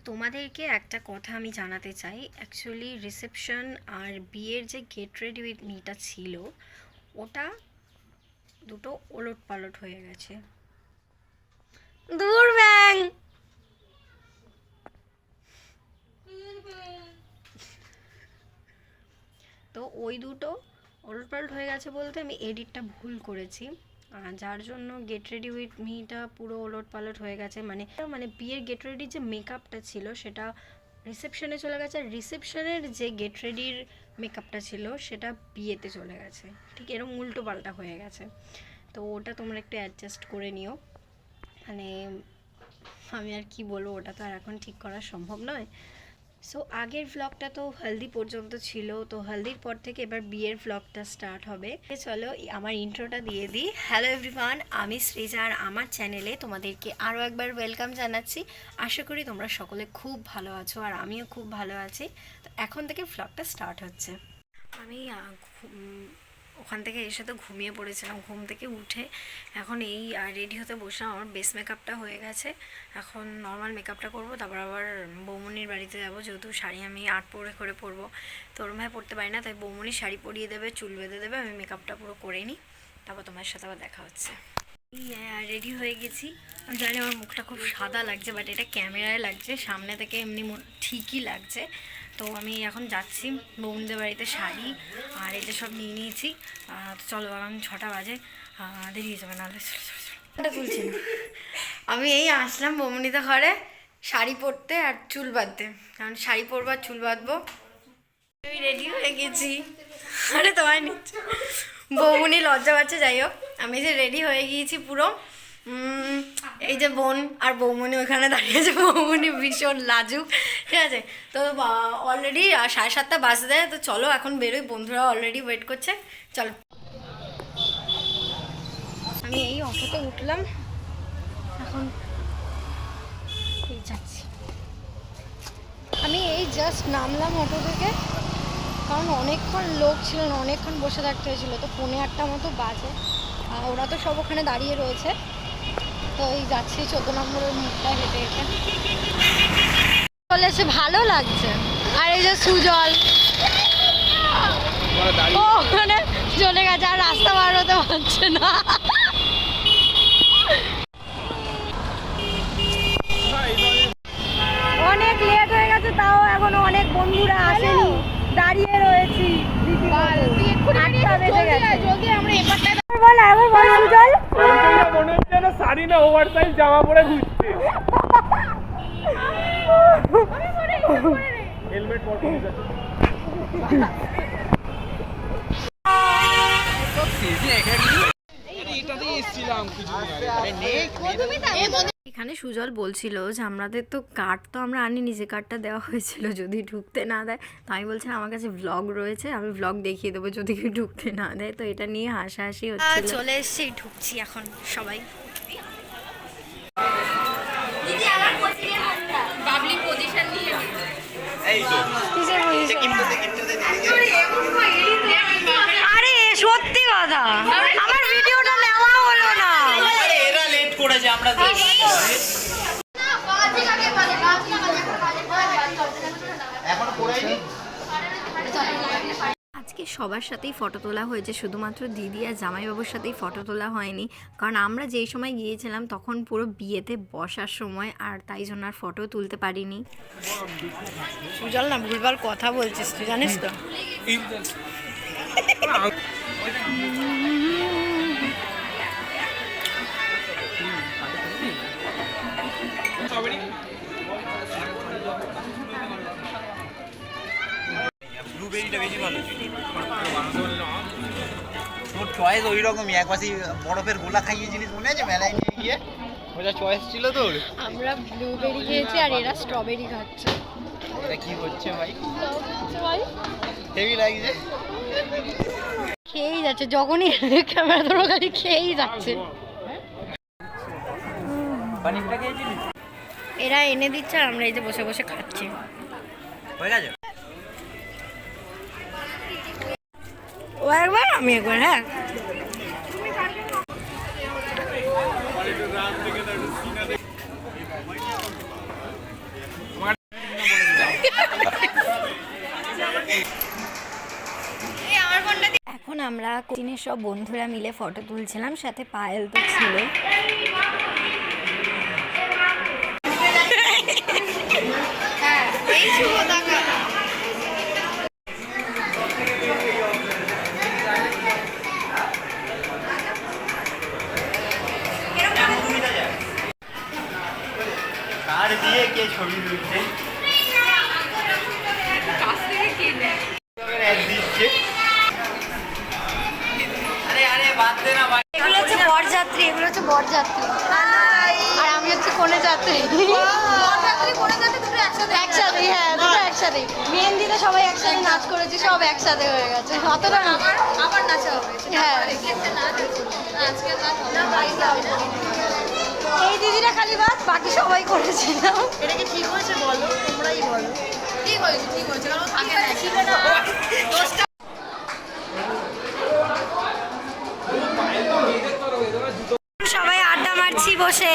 তোমাদেরকে একটা কথা আমি জানাতে চাই। অ্যাকচুয়ালি রিসেপশন আর বিয়ের যে গেট রেডি উইথ মিটা ছিল, ওটা দুটো ওলট পালট হয়ে গেছে। দূর ব্যাং। তো ওই দুটো ওলট পালট হয়ে গেছে বলতে আমি এডিটটা ভুল করেছি, যার জন্য গেট রেডি উইথ মিটা পুরো ওলট পালট হয়ে গেছে। মানে বিয়ের গেট রেডির যে মেকআপটা ছিল সেটা রিসেপশনে চলে গেছে, আর রিসেপশনের যে গেট রেডির মেকআপটা ছিল সেটা বিয়েতে চলে গেছে। ঠিক এরকম উল্টো পাল্টা হয়ে গেছে। তো ওটা তোমরা একটু অ্যাডজাস্ট করে নিও। মানে আমি আর কি বলবো, ওটা তো আর এখন ঠিক করা সম্ভব নয়। সো আগের ভ্লগটা তো হলদি পর্যন্ত ছিল, তো হলদির পর থেকে এবার বিয়ের ভ্লগটা স্টার্ট হবে। চলো আমার ইন্ট্রোটা দিয়ে দিই। হ্যালো এভরিওয়ান, আমি সৃজা, আর আমার চ্যানেলে তোমাদেরকে আরও একবার ওয়েলকাম জানাচ্ছি। আশা করি তোমরা সকলে খুব ভালো আছো, আর আমিও খুব ভালো আছি। তো এখন থেকে ভ্লগটা স্টার্ট হচ্ছে। আমি ওখান থেকে এসে তো ঘুমিয়ে পড়েছিলাম। ঘুম থেকে উঠে এখন এই রেডি হতে বসলাম। আমার বেস মেকআপটা হয়ে গেছে, এখন নর্মাল মেকআপটা করবো, তারপর আবার বৌমনির বাড়িতে যাবো। যেহেতু শাড়ি আমি আর্ট করে পরবো, তো ওরমভাবে পরতে পারি না, তাই বৌমনি শাড়ি পরিয়ে দেবে, চুল বেঁধে দেবে, আমি মেকআপটা পুরো করে নিই, তারপর তোমার সাথে আবার দেখা হচ্ছে। রেডি হয়ে গেছি। আমি জানি আমার মুখটা খুব সাদা লাগছে, বাট এটা ক্যামেরায় লাগছে, সামনে থেকে এমনি ঠিকই লাগছে। তো আমি এখন যাচ্ছি বৌমনিদের বাড়িতে। শাড়ি আর এই যে সব নিয়ে নিয়েছি। চলো, এখন 6টা বাজে, দেরি হয়ে যাবে, নাহলে তুলছি না। আমি এই আসলাম বৌমনিদের ঘরে শাড়ি পরতে আর চুল বাঁধতে, কারণ শাড়ি পরবো আর চুল বাঁধবো। আমি রেডি হয়ে গেছি। আরে তোমায় নিচ্ছে, বৌমনি লজ্জা পাচ্ছে। যাই হোক, আমি যে রেডি হয়ে গিয়েছি পুরো। এই যে বোন আর বৌমনি ওখানে দাঁড়িয়েছে। বৌমনি ভীষণ লাজুক, ঠিক আছে। তো অলরেডি 7:30 বাজতে, তো চলো এখন বেরোই। বন্ধুরা অলরেডি ওয়েট করছে, চলো। আমি এই অটোতে উঠলাম, এখন যাচ্ছি। আমি এই জাস্ট নামলাম অটো থেকে, কারণ অনেকক্ষণ লোক ছিল না, অনেকক্ষণ বসে থাকতে হয়েছিল। তো 1:45 মতো বাজে, ওরা তো সব ওখানে দাঁড়িয়ে রয়েছে। তো এই যাচ্ছি 14 নম্বরের মুখটা হেঁটে হেঁটে চলে এসে, ভালো লাগছে। আর এই যে সুজল ওখানে চলে গেছে, আর রাস্তা পার হতে পারছে না। অনেক লেট হয়ে গেছে, তাও এখনো অনেক বন্ধুরা আসেনি, দাঁড়িয়ে রয়েছি। শাড়ি না ওভার সাইজ জামা পরে ঘুরছে। হেলমেট পরে এখানে সুজল বলছিল যে আমাদের তো কার্ড তো আমরা আনিনি, যে কার্ডটা দেওয়া হয়েছিল যদি ঢুকতে না দেয়। তো আমি বলছিলাম আমার কাছে ভ্লগ রয়েছে, আমি ভ্লগ দেখিয়ে দেবো যদি কেউ ঢুকতে না দেয়। তো এটা নিয়ে হাসাহাসি হচ্ছে। চলে এসেছি, ঢুকছি এখন সবাই। আরে সত্যি কথা, আমার ভিডিওটা নেওয়া হলো না। এরা লেট করেছে, আমরা এখন করাইনি। আজকে সবার সাথেই ফটো তোলা হয়েছে, শুধুমাত্র দিদি আর জামাইবাবুর সাথেই ফটো তোলা হয়নি, কারণ আমরা যেই সময় গিয়েছিলাম তখন পুরো বিয়েতে বসার সময়, আর তাই জন্য আর ফটো তুলতে পারিনি। সুজল না ভুলভাল কথা বলছিস তুই, জানিস তো। ব্লুবেরিটা বেশি ভালো ছিল। তোর চয়েস ওই রকমই, এক পাশে বরফের গোলা খাইয়েছিলিস মনে আছে মেলায় নিয়ে গিয়ে, ওটা চয়েস ছিল তোর। আমরা ব্লুবেরি খেয়েছি আর এরা স্ট্রবেরি খাচ্ছে। এটা কি হচ্ছে ভাই, হেভি লাগছে। খেয়েই যাচ্ছে, যখনই ক্যামেরা ধরো খালি খেয়েই যাচ্ছে। পানিটা খেয়েছিলিস? এরা এনে দিচ্ছে আর আমরা এই যে বসে বসে খাচ্ছি। হয়ে গেছে, ও একবার আমি একবার। হ্যাঁ আমরা কোচিনের সব বন্ধুরা মিলে ফটো তুলছিলাম, সাথে পায়েল তো ছিল। কার দিয়ে কে ছবি তুলছে কাছ থেকে কে নেয় দিচ্ছে। আরে আরে বাদ দে না ভাই। এগুলো হচ্ছে বরযাত্রী, এগুলো হচ্ছে বরযাত্রী, আর আমি হচ্ছে কোনে যাত্রী। বরযাত্রী কোনে যাত্রী দুটো একসাথে একসাথে, হ্যাঁ দুটো একসাথে। মেহেন্দিতে সবাই একসাথে নাচ করেছি, সব একসাথে হয়ে গেছে। অতটা না, আবার নাচা হবে। হ্যাঁ এই দিদিরা খালি বাদ, বাকি সবাই করেছিলাম। এটা কি ঠিক হয়েছে বলো, তোমরাই বলো। ঠিক হয়েছে, ঠিক হয়েছে, কারণ থাকে না ছিল না দোষটা। সবাই আড্ডা মারছি বসে।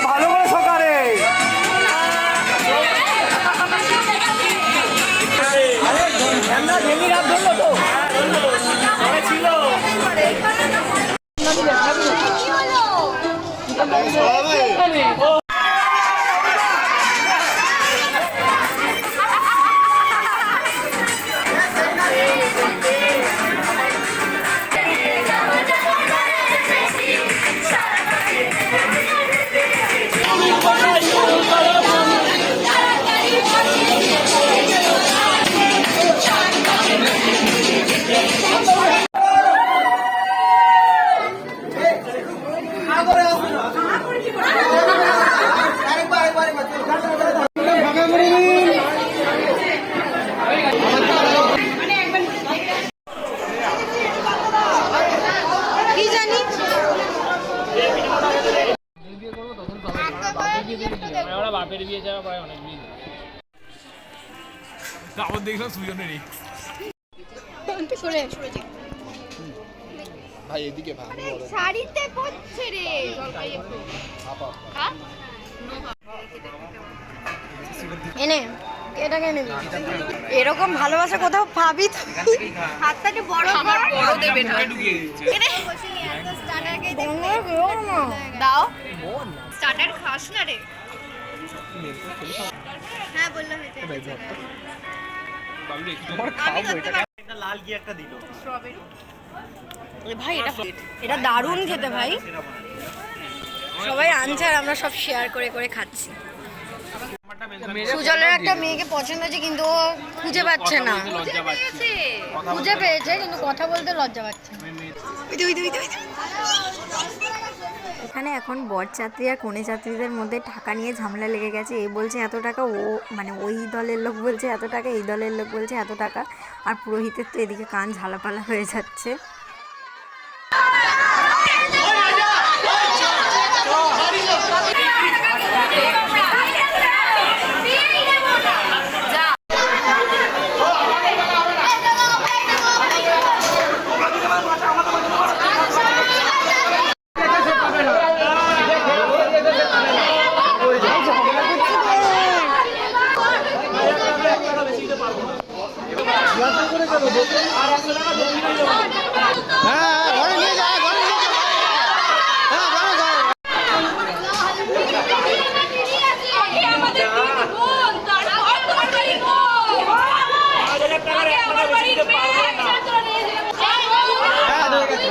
ভালো করে সকালে বাপের বিয়ে যাওয়া প্রায় অনেক দিন তাও দেখলাম সুজনেরই ভাই এদিকে ভাই শাড়িতে পড়ছে রে এনে এটাকে নেবি, এরকম ভালোবাসা কোথাও পাবি? হাতটাকে বড় কর, বড় দেবে না দাও স্টার্টার খাস না রে। হ্যাঁ বললাম একটা লাল কি একটা দিল ভাই, এটা দারুণ খেতে ভাই। সবাই আনছে আর আমরা সব শেয়ার করে করে খাচ্ছি। সুজলের একটা মেয়েকে পছন্দ হয়েছে কিন্তু ও খুঁজে পাচ্ছে না। খুঁজে পেয়েছে কিন্তু কথা বলতে লজ্জা পাচ্ছে। এখানে এখন বরযাত্রী আর কনে যাত্রীদের মধ্যে টাকা নিয়ে ঝামেলা লেগে গেছে। এ বলছে এত টাকা, ও মানে ওই দলের লোক বলছে এত টাকা, এই দলের লোক বলছে এত টাকা, আর পুরোহিতের তো এদিকে কান ঝালাপালা হয়ে যাচ্ছে। হ্যাঁ ঘরে নিয়ে যা, ঘরে নিয়ে যা। হ্যাঁ ঘরে ঘরে।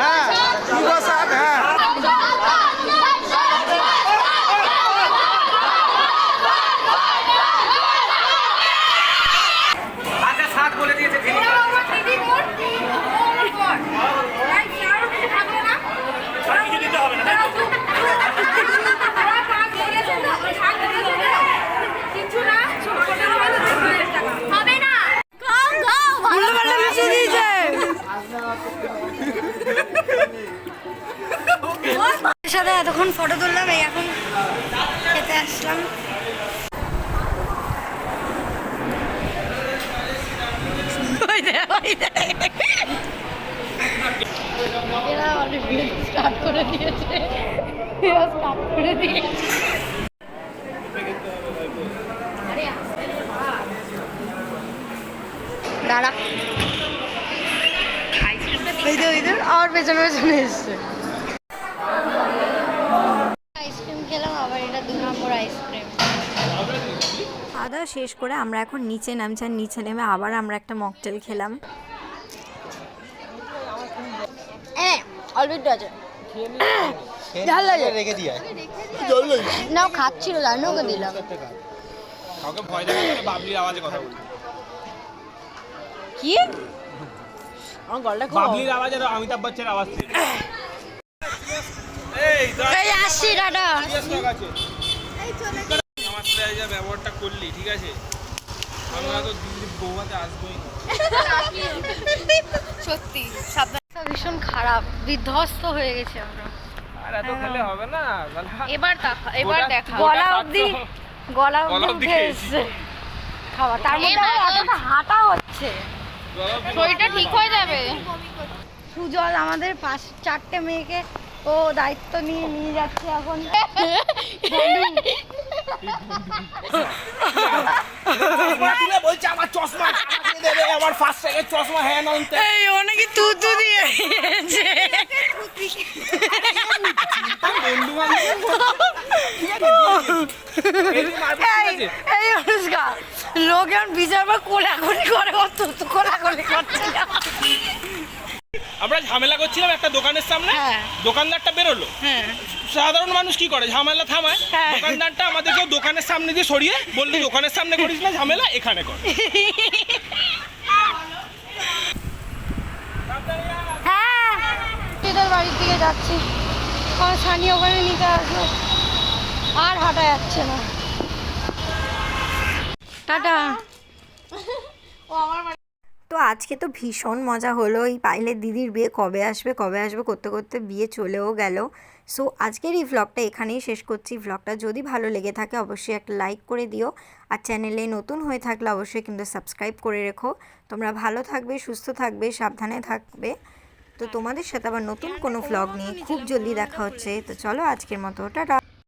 হ্যাঁ শুভ সাথ, হ্যাঁ সাথে এতক্ষণ ফটো তুললাম, এই এখন খেতে আসলাম। স্টার্ট করে দিয়েছে, স্টার্ট করে দিয়েছে। দাঁড়া, আর পেছনে পেছনে এসছে। আইসক্রিম খেলাম, আবার এটা 2 নম্বর আইসক্রিম। খাওয়া দাওয়া শেষ করে আমরা এখন নিচে নামছি, আর নিচে নেমে আবার আমরা একটা মকটেল খেলাম। অল্প আছে, ঝাল লাগে, রেখে দিয়ে নাও খাচ্ছিল, জানো ওকে দিলাম। কাউকে ভয় দেখাতে বাবলির আওয়াজে কথা বলি। কি আমার গলাটা খুব, বাবলির আওয়াজ আর অমিতাভ বচ্চনের আওয়াজ ছিল। এই আসছি, টাটা। আমার সাথে যা ব্যবহারটা করলি, ঠিক আছে, আমরা তো দিল্লির বৌভাতে আসবোই না। সত্যি ভীষণ খারাপ, বিধ্বস্ত হয়ে গেছে আমরা। আর এত খেলে হবে না, এবার দেখা গলা অবধি উঠে এসছে খাওয়া, তার মধ্যে আবার এতটা হাঁটা হচ্ছে, শরীরটা ঠিক হয়ে যাবে। সুজল আমাদের 4টে মেয়েকে ও দায়িত্ব নিয়ে নিয়ে যাচ্ছে এখন। বলছে আমার চশমা দেবে, আমার ফার্স্ট সেকেন্ড চশমা, হ্যাঁ না এই ও নাকি তুতু দিয়েছে। এই অনুষ্কা লোক এখন বিচার কোলাকুলি করে, ও তুতু কোলাকুলি করছে। আমরা ঝামেলা করছিলাম একটা দোকানের সামনে, হ্যাঁ। দোকানদারটা বেরোলো, হ্যাঁ সাধারণ মানুষ কি করে, ঝামেলা থামায়। হ্যাঁ। দোকানদারটা আমাদেরকে দোকানের সামনে দিয়ে সরিয়ে বললো, দোকানের সামনে করিস না ঝামেলা, এখানে কর। হ্যাঁ তোর বাড়ির দিকে যাচ্ছি, আমার সানি ওখানে নিতে আসলো, আর হাঁটা যাচ্ছে না। টাটা। তো আজকে তো ভীষণ মজা হলো। এই পাইলের দিদির বিয়ে কবে আসবে করতে করতে বিয়ে চলেও গেল। সো আজকের এই ভ্লগটা এখানেই শেষ করছি। ভ্লগটা যদি ভালো লেগে থাকে অবশ্যই একটা লাইক করে দিও, আর চ্যানেলে নতুন হয়ে থাকলে অবশ্যই কিন্তু সাবস্ক্রাইব করে রেখো। তোমরা ভালো থাকবে, সুস্থ থাকবে, সাবধানে থাকবে। তো তোমাদের সাথে আবার নতুন কোনো ভ্লগ নিয়ে খুব জলদি দেখা হচ্ছে। তো চলো আজকের মতো টাটা।